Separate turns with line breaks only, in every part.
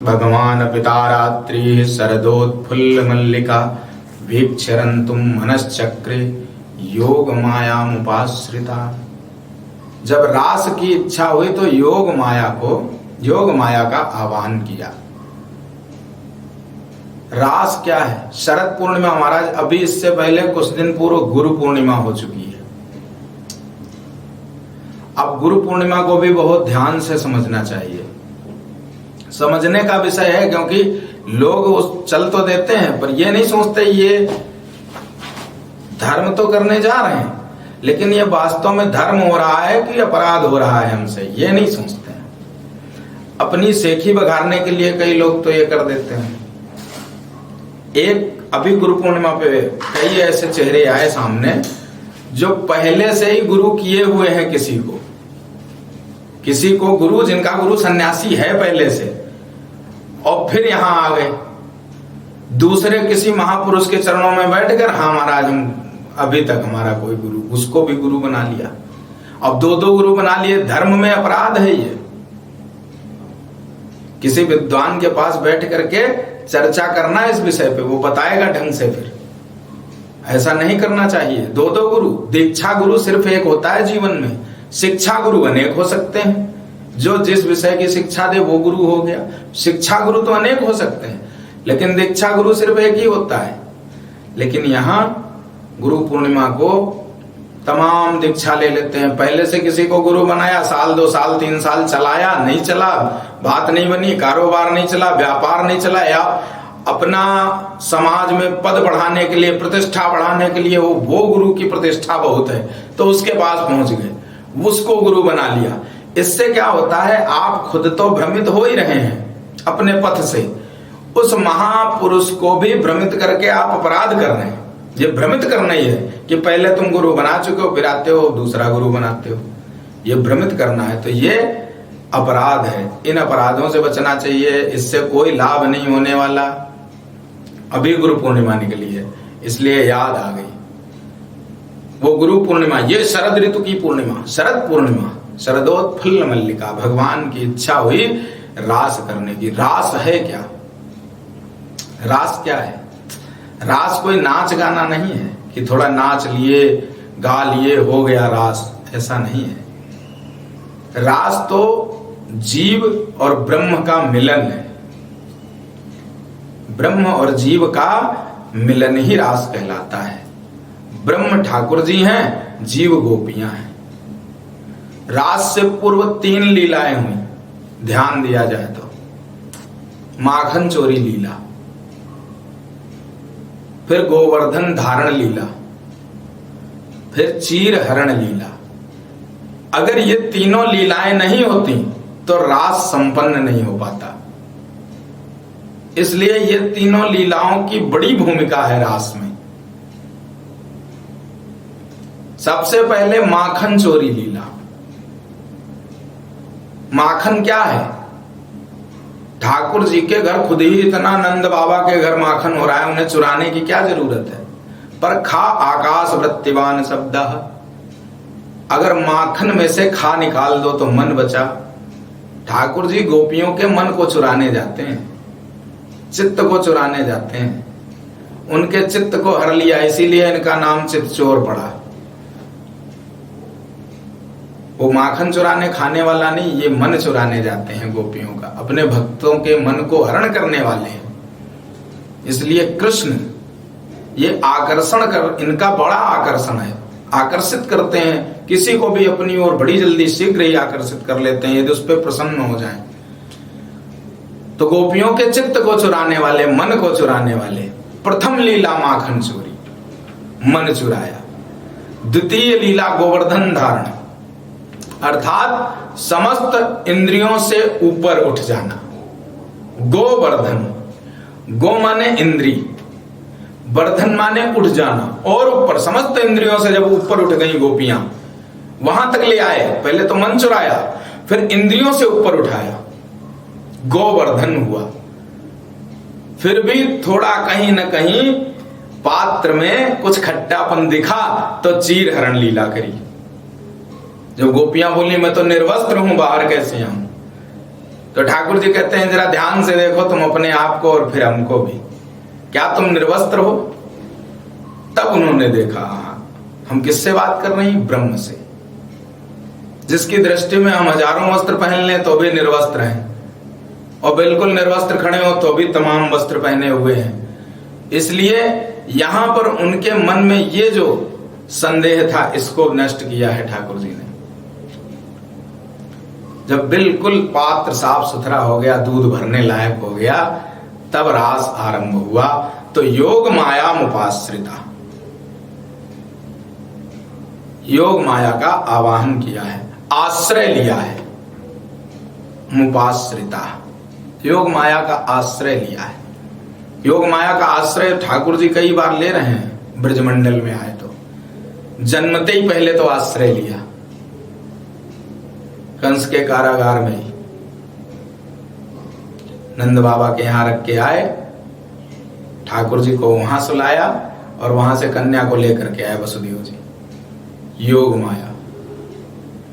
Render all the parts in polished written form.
भगवान् पिता रात्रिः शरदोत्फुल्लमल्लिका वीक्षरन्तुं मनश्चक्रे योग मायामुपाश्रिता। जब रास की इच्छा हुई तो योग माया का आह्वान किया। रास क्या है? शरद पूर्णिमा महाराज, अभी इससे पहले कुछ दिन पूर्व गुरु पूर्णिमा हो चुकी है। अब गुरु पूर्णिमा को भी बहुत ध्यान से समझना चाहिए। समझने का विषय है, क्योंकि लोग उस चल तो देते हैं पर ये नहीं सोचते ये धर्म तो करने जा रहे हैं, लेकिन ये वास्तव में धर्म हो रहा है कि अपराध हो रहा है हमसे, ये नहीं सोचते हैं। अपनी सेखी बघारने के लिए कई लोग तो ये कर देते हैं। एक अभी गुरु पूर्णिमा पे कई ऐसे चेहरे आए सामने जो पहले से ही गुरु किए हुए हैं किसी को गुरु, जिनका गुरु सन्यासी है पहले से, और फिर यहां आ गए दूसरे किसी महापुरुष के चरणों में बैठकर, हाँ महाराज हम अभी तक हमारा कोई गुरु, उसको भी गुरु बना लिया। अब दो गुरु बना लिए। धर्म में अपराध है ये। किसी विद्वान के पास बैठ करके चर्चा करना इस विषय पे, वो बताएगा ढंग से। फिर ऐसा नहीं करना चाहिए। दो गुरु। दीक्षा गुरु सिर्फ एक होता है जीवन में, शिक्षा गुरु अनेक हो सकते हैं। जो जिस विषय की शिक्षा दे वो गुरु हो गया। शिक्षा गुरु तो अनेक हो सकते हैं, लेकिन दीक्षा गुरु सिर्फ एक ही होता है। लेकिन यहाँ गुरु पूर्णिमा को तमाम दीक्षा ले लेते हैं। पहले से किसी को गुरु बनाया, साल 2 साल 3 साल चलाया, नहीं चला, बात नहीं बनी, कारोबार नहीं चला, व्यापार नहीं चला, या अपना समाज में पद बढ़ाने के लिए, प्रतिष्ठा बढ़ाने के लिए वो गुरु की प्रतिष्ठा बहुत है तो उसके पास पहुंच गए, उसको गुरु बना लिया। इससे क्या होता है, आप खुद तो भ्रमित हो ही रहे हैं अपने पथ से, उस महापुरुष को भी भ्रमित करके आप अपराध कर रहे हैं। ये भ्रमित करना ही है कि पहले तुम गुरु बना चुके हो, फिर आते हो दूसरा गुरु बनाते हो। ये भ्रमित करना है, तो ये अपराध है। इन अपराधों से बचना चाहिए। इससे कोई लाभ नहीं होने वाला। अभी गुरु पूर्णिमा निकली है, इसलिए याद आ गई वो गुरु पूर्णिमा। ये शरद ऋतु की पूर्णिमा, शरद पूर्णिमा, शरदोत्फुल्ल मल्लिका। भगवान की इच्छा हुई रास करने की। रास है क्या? रास क्या है? रास कोई नाच गाना नहीं है कि थोड़ा नाच लिए, गा लिए, हो गया रास। ऐसा नहीं है। रास तो जीव और ब्रह्म का मिलन है। ब्रह्म और जीव का मिलन ही रास कहलाता है। ब्रह्म ठाकुर जी हैं, जीव गोपियां हैं। रास से पूर्व 3 लीलाएं हुई, ध्यान दिया जाए तो। माखन चोरी लीला, फिर गोवर्धन धारण लीला, फिर चीर हरण लीला। अगर ये तीनों लीलाएं नहीं होती तो रास संपन्न नहीं हो पाता। इसलिए ये तीनों लीलाओं की बड़ी भूमिका है रास में। सबसे पहले माखन चोरी लीला। माखन क्या है? ठाकुर जी के घर खुद ही इतना, नंद बाबा के घर माखन हो रहा है, उन्हें चुराने की क्या जरूरत है? पर खा आकाश वृत्तिवान शब्द। अगर माखन में से खा निकाल दो तो मन बचा। ठाकुर जी गोपियों के मन को चुराने जाते हैं, चित्त को चुराने जाते हैं। उनके चित्त को हर लिया, इसीलिए इनका नाम चित्त चोर पड़ा। वो माखन चुराने खाने वाला नहीं, ये मन चुराने जाते हैं गोपियों का। अपने भक्तों के मन को हरण करने वाले हैं। इसलिए कृष्ण ये आकर्षण कर, इनका बड़ा आकर्षण है। आकर्षित करते हैं किसी को भी अपनी ओर, बड़ी जल्दी शीघ्र ही आकर्षित कर लेते हैं यदि उस पर प्रसन्न हो जाए। तो गोपियों के चित्त को चुराने वाले, मन को चुराने वाले। प्रथम लीला माखन चोरी, मन चुराया। द्वितीय लीला गोवर्धन धारण, अर्थात समस्त इंद्रियों से ऊपर उठ जाना। गोवर्धन, गो माने इंद्री, वर्धन माने उठ जाना, और ऊपर। समस्त इंद्रियों से जब ऊपर उठ गई गोपियां, वहां तक ले आए। पहले तो मन चुराया, फिर इंद्रियों से ऊपर उठाया, गोवर्धन हुआ। फिर भी थोड़ा कहीं न कहीं पात्र में कुछ खट्टापन दिखा तो चीर हरण लीला करी। जब गोपियां बोली मैं तो निर्वस्त्र हूं, बाहर कैसे आऊं, तो ठाकुर जी कहते हैं जरा ध्यान से देखो तुम अपने आप को और फिर हमको भी, क्या तुम निर्वस्त्र हो? तब उन्होंने देखा हम किससे बात कर रहे हैं? ब्रह्म से, जिसकी दृष्टि में हम हजारों वस्त्र पहन लें तो भी निर्वस्त्र हैं, और बिल्कुल निर्वस्त्र खड़े हो तो भी तमाम वस्त्र पहने हुए हैं। इसलिए यहां पर उनके मन में ये जो संदेह था इसको नष्ट किया है ठाकुर जी ने। जब बिल्कुल पात्र साफ सुथरा हो गया, दूध भरने लायक हो गया, तब रास आरंभ हुआ। तो योग माया मुपाश्रिता, योग माया का आवाहन किया है, आश्रय लिया है। मुपाश्रिता, योग माया का आश्रय लिया है। योग माया का आश्रय ठाकुर जी कई बार ले रहे हैं। ब्रजमंडल में आए तो जन्मते ही पहले तो आश्रय लिया कंस के कारागार में ही, नंद बाबा के यहां रख के आए, ठाकुर जी को वहां सुलाया और वहां से कन्या को लेकर के आए वसुदेव जी। योग माया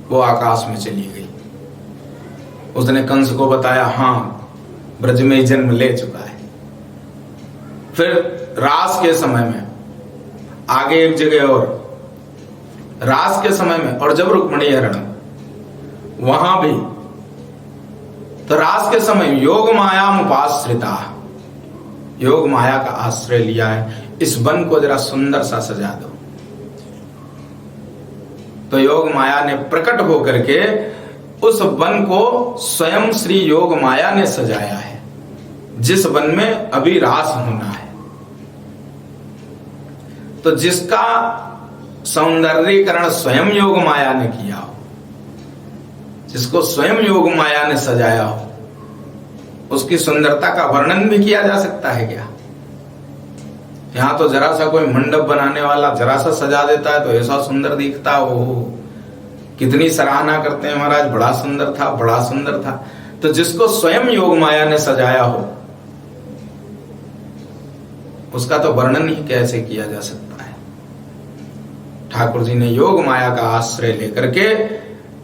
वो आकाश में चली गई। उसने कंस को बताया हां ब्रज में जन्म ले चुका है। फिर रास के समय में आगे एक जगह और, रास के समय में, और जब रुक्मिणी हरण वहां भी, तो रास के समय योग माया मुपाश्रिता, योग माया का आश्रय लिया है। इस वन को जरा सुंदर सा सजा दो। तो योग माया ने प्रकट होकर के उस वन को स्वयं श्री योग माया ने सजाया है, जिस वन में अभी रास होना है। तो जिसका सौंदर्यीकरण स्वयं योग माया ने किया हो, जिसको स्वयं योग माया ने सजाया हो, उसकी सुंदरता का वर्णन भी किया जा सकता है क्या? यहां तो जरा सा कोई मंडप बनाने वाला जरा सा सजा देता है तो ऐसा सुंदर दिखता हो, कितनी सराहना करते हैं महाराज, बड़ा सुंदर था, बड़ा सुंदर था। तो जिसको स्वयं योग माया ने सजाया हो उसका तो वर्णन ही कैसे किया जा सकता है। ठाकुर जी ने योग माया का आश्रय लेकर के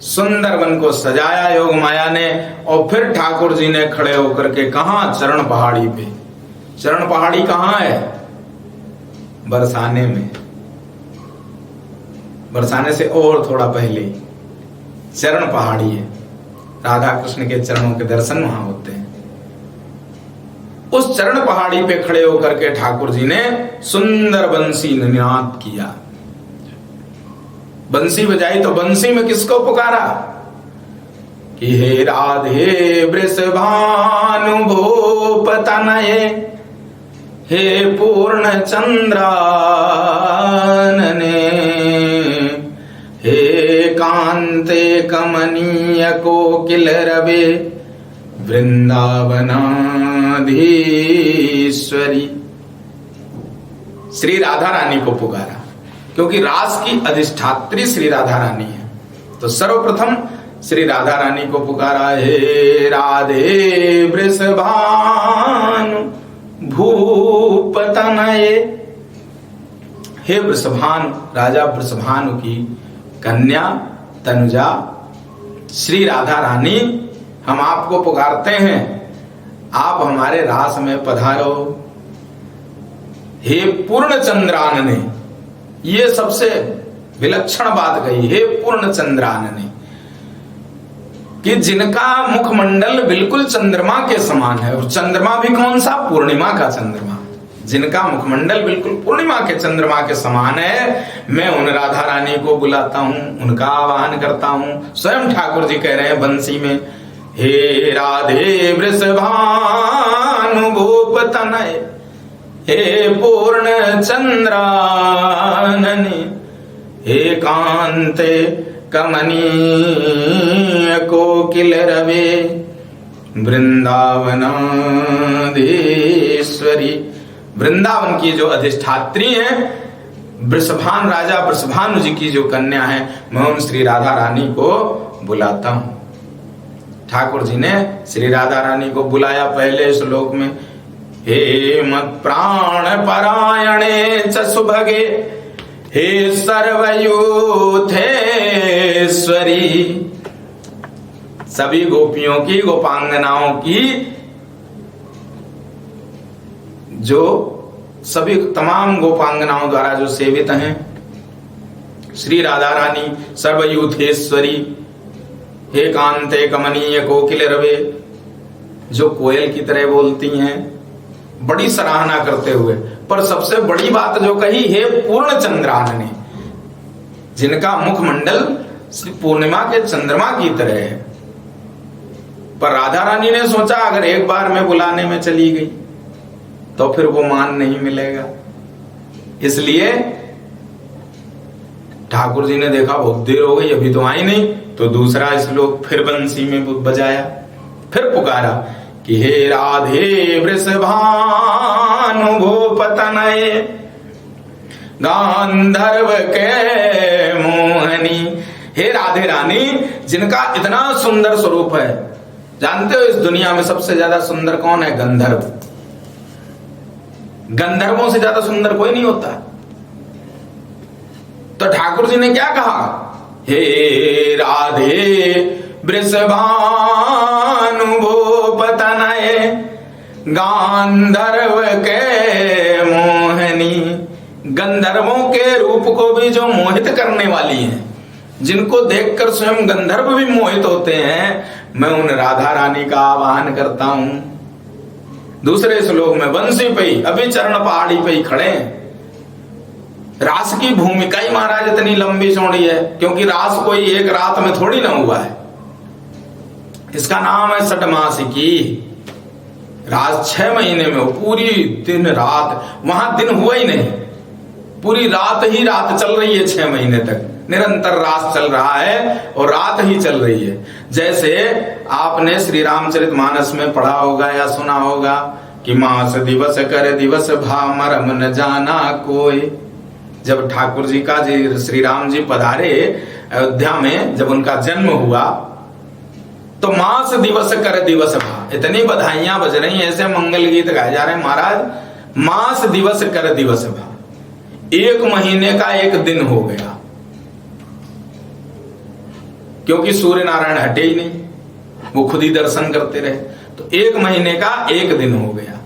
सुंदर वन को सजाया योग माया ने, और फिर ठाकुर जी ने खड़े होकर के कहा, चरण पहाड़ी पे। चरण पहाड़ी कहां है? बरसाने में, बरसाने से और थोड़ा पहले चरण पहाड़ी है। राधा कृष्ण के चरणों के दर्शन वहां होते हैं। उस चरण पहाड़ी पे खड़े होकर के ठाकुर जी ने सुंदर बंसी निनाद किया। बंसी बजाई तो बंसी में किसको पुकारा कि हे राधे वृषभानु भूप तनये, हे पूर्ण चंद्रानने, हे कांते कमनीय कोकिल रवे वृंदावनाधीश्वरी। श्री राधा रानी को पुकारा क्योंकि रास की अधिष्ठात्री श्री राधा रानी है। तो सर्वप्रथम श्री राधा रानी को पुकारा, हे राधे वृषभानु भूप तनये, हे वृषभानु, राजा वृषभानु की कन्या तनुजा श्री राधा रानी, हम आपको पुकारते हैं, आप हमारे रास में पधारो। हे पूर्ण चंद्रानने, ये सबसे विलक्षण बात कही, हे पूर्ण चंद्रानने, कि जिनका मुखमंडल बिल्कुल चंद्रमा के समान है। और चंद्रमा भी कौन सा? पूर्णिमा का चंद्रमा। जिनका मुखमंडल बिल्कुल पूर्णिमा के चंद्रमा के समान है, मैं उन राधा रानी को बुलाता हूं, उनका आवाहन करता हूं। स्वयं ठाकुर जी कह रहे हैं बंसी में, हे राधे वृषभानु भूप तनये, हे पूर्ण चंद्रानने, हे कांते कमनीय कोकिल रवे वृंदावनाधीश्वरी। वृंदावन की जो अधिष्ठात्री है, वृषभान, राजा वृषभानु जी की जो कन्या है, मैं उन श्री राधा रानी को बुलाता हूं। ठाकुर जी ने श्री राधा रानी को बुलाया पहले श्लोक में, हे मत प्राण परायणे च सुभगे, हे सर्वयूथेश्वरी। सभी गोपियों की, गोपांगनाओं की, जो सभी तमाम गोपांगनाओं द्वारा जो सेवित हैं, श्री राधा रानी सर्वयूथेश्वरी, हे कांते कमनीय कोकिल रवे, जो कोयल की तरह बोलती हैं, बड़ी सराहना करते हुए। पर सबसे बड़ी बात जो कही, हे पूर्ण चंद्रान ने, जिनका मुखमंडल श्री पूर्णिमा के चंद्रमा की तरह है। पर राधा रानी ने सोचा अगर एक बार में बुलाने में चली गई तो फिर वो मान नहीं मिलेगा, इसलिए ठाकुर जी ने देखा बहुत देर हो गई अभी तो आई नहीं, तो दूसरा श्लोक फिर बंसी में बजाया, फिर पुकारा कि हे राधे वृषभानु गोपतनये गांधर्व के मोहनी। हे राधे रानी, जिनका इतना सुंदर स्वरूप है। जानते हो इस दुनिया में सबसे ज्यादा सुंदर कौन है? गंधर्व। गंधर्वों से ज्यादा सुंदर कोई नहीं होता। तो ठाकुर जी ने क्या कहा? हे राधे वृषभानु भूपतनये गांधर्व के मोहनी। गंधर्वों के रूप को भी जो मोहित करने वाली हैं, जिनको देखकर स्वयं गंधर्व भी मोहित होते हैं, मैं उन राधा रानी का आवाहन करता हूं। दूसरे श्लोक में बंसी पे ही, अभी चरण पहाड़ी पे ही खड़े हैं। रास की भूमिका ही महाराज इतनी लंबी चौड़ी है, क्योंकि रास कोई एक रात में थोड़ी ना हुआ है। इसका नाम है षटमासिकी। रास 6 महीने में हो, पूरी दिन रात। वहां दिन हुआ ही नहीं, पूरी रात ही रात चल रही है। 6 महीने तक निरंतर रास चल रहा है और रात ही चल रही है। जैसे आपने श्री रामचरितमानस में पढ़ा होगा या सुना होगा कि मास दिवस कर दिवस भा मरम न जाना कोई। जब ठाकुर जी का श्री राम जी पधारे अयोध्या में, जब उनका जन्म हुआ, तो मास दिवस कर दिवस भा, इतनी बधाइयां बज रही हैं, ऐसे मंगल गीत गाए जा रहे हैं महाराज। मास दिवस कर दिवस भा, 1 महीने का 1 दिन हो गया, क्योंकि सूर्य नारायण हटे ही नहीं, वो खुद ही दर्शन करते रहे। तो 1 महीने का 1 दिन हो गया।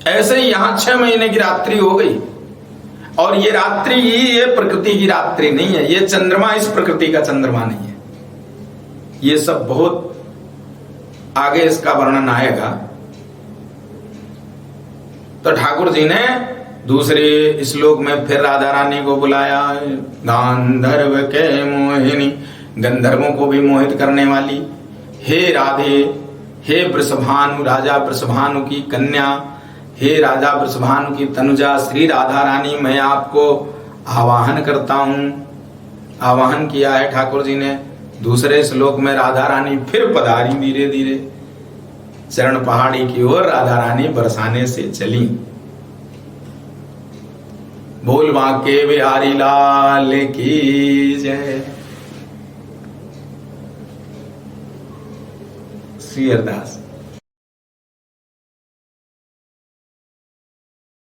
ऐसे ही यहां 6 महीने की रात्रि हो गई। और ये रात्रि ये प्रकृति की रात्रि नहीं है, ये चंद्रमा इस प्रकृति का चंद्रमा नहीं है। ये सब बहुत आगे इसका वर्णन आएगा। तो ठाकुर जी ने दूसरे श्लोक में फिर राधा रानी को बुलाया, गांधर्व के मोहिनी, गंधर्वों को भी मोहित करने वाली। हे राधे, हे वृषभानु, राजा वृषभानु की कन्या, हे राजा वृषभानु की तनुजा श्री राधा रानी, मैं आपको आवाहन करता हूं। आवाहन किया है ठाकुर जी ने। दूसरे श्लोक में राधा रानी फिर पधारी धीरे धीरे चरण पहाड़ी की ओर। राधा रानी बरसाने से चली। बोल बांके बिहारी लाल की जय। श्री अरदास।